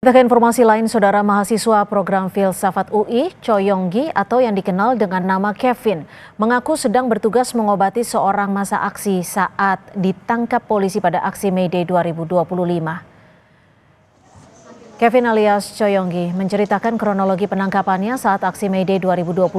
Kita ke informasi lain, saudara. Mahasiswa program Filsafat UI, Choi Yong-gi atau yang dikenal dengan nama Kevin, mengaku sedang bertugas mengobati seorang masa aksi saat ditangkap polisi pada aksi May Day 2025. Kevin alias Choi Yong-gi menceritakan kronologi penangkapannya saat aksi May Day 2025.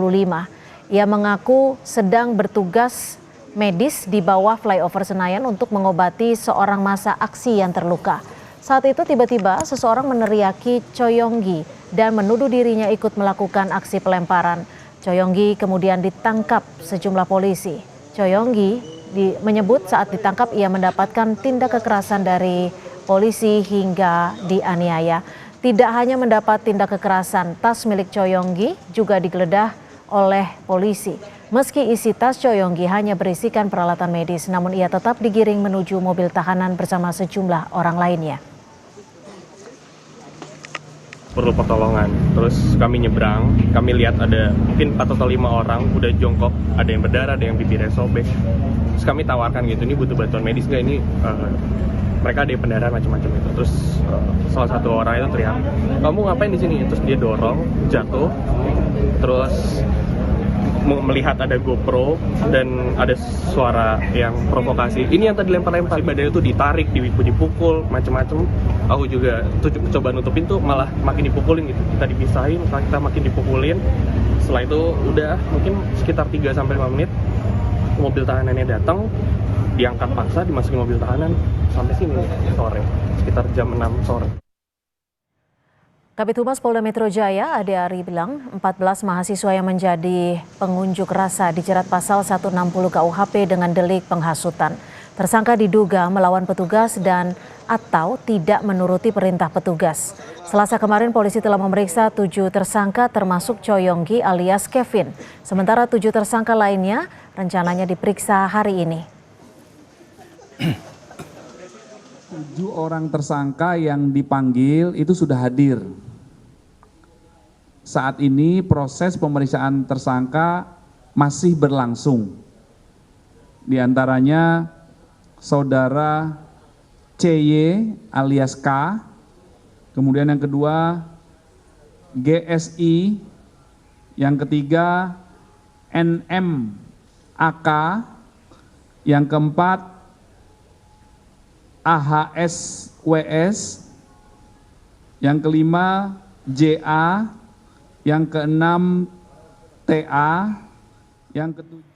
Ia mengaku sedang bertugas medis di bawah flyover Senayan untuk mengobati seorang masa aksi yang terluka. Saat itu tiba-tiba seseorang meneriaki Choi Yong-gi dan menuduh dirinya ikut melakukan aksi pelemparan. Choi Yong-gi kemudian ditangkap sejumlah polisi. Choi Yong-gi menyebut saat ditangkap ia mendapatkan tindak kekerasan dari polisi hingga dianiaya. Tidak hanya mendapat tindak kekerasan, tas milik Choi Yong-gi juga digeledah oleh polisi. Meski isi tas Choi Yong-gi hanya berisikan peralatan medis, namun ia tetap digiring menuju mobil tahanan bersama sejumlah orang lainnya. Perlu pertolongan, terus kami nyebrang, kami lihat ada mungkin 4 atau 5 orang udah jongkok, ada yang berdarah, ada yang bibirnya sobek. Terus kami tawarkan gitu, ini butuh bantuan medis nggak, ini mereka ada pendarahan macam-macam itu. Terus salah satu orang itu teriak, kamu ngapain di sini? Terus dia dorong, jatuh, terus melihat ada GoPro dan ada suara yang provokasi. Ini yang tadi lempar-lempar, badannya itu ditarik, dipukul, macam-macam. Aku juga coba nutupin tuh malah makin dipukulin gitu. Kita dipisahin, kita makin dipukulin. Setelah itu udah mungkin sekitar 3-5 menit mobil tahanannya datang, diangkat paksa, dimasukin mobil tahanan sampai sini sore, sekitar jam 6 sore. Kabid Humas Polda Metro Jaya, Ade Ari bilang 14 mahasiswa yang menjadi pengunjuk rasa dijerat pasal 160 KUHP dengan delik penghasutan. Tersangka diduga melawan petugas dan atau tidak menuruti perintah petugas. Selasa kemarin polisi telah memeriksa 7 tersangka termasuk Choi Yong-gi alias Kevin. Sementara 7 tersangka lainnya rencananya diperiksa hari ini. 7 orang tersangka yang dipanggil itu sudah hadir. Saat ini proses pemeriksaan tersangka masih berlangsung. Di antaranya saudara CY alias K, kemudian yang kedua GSI, yang ketiga NM AK, yang keempat AHS WS, yang kelima JA, yang keenam TA, yang ketujuh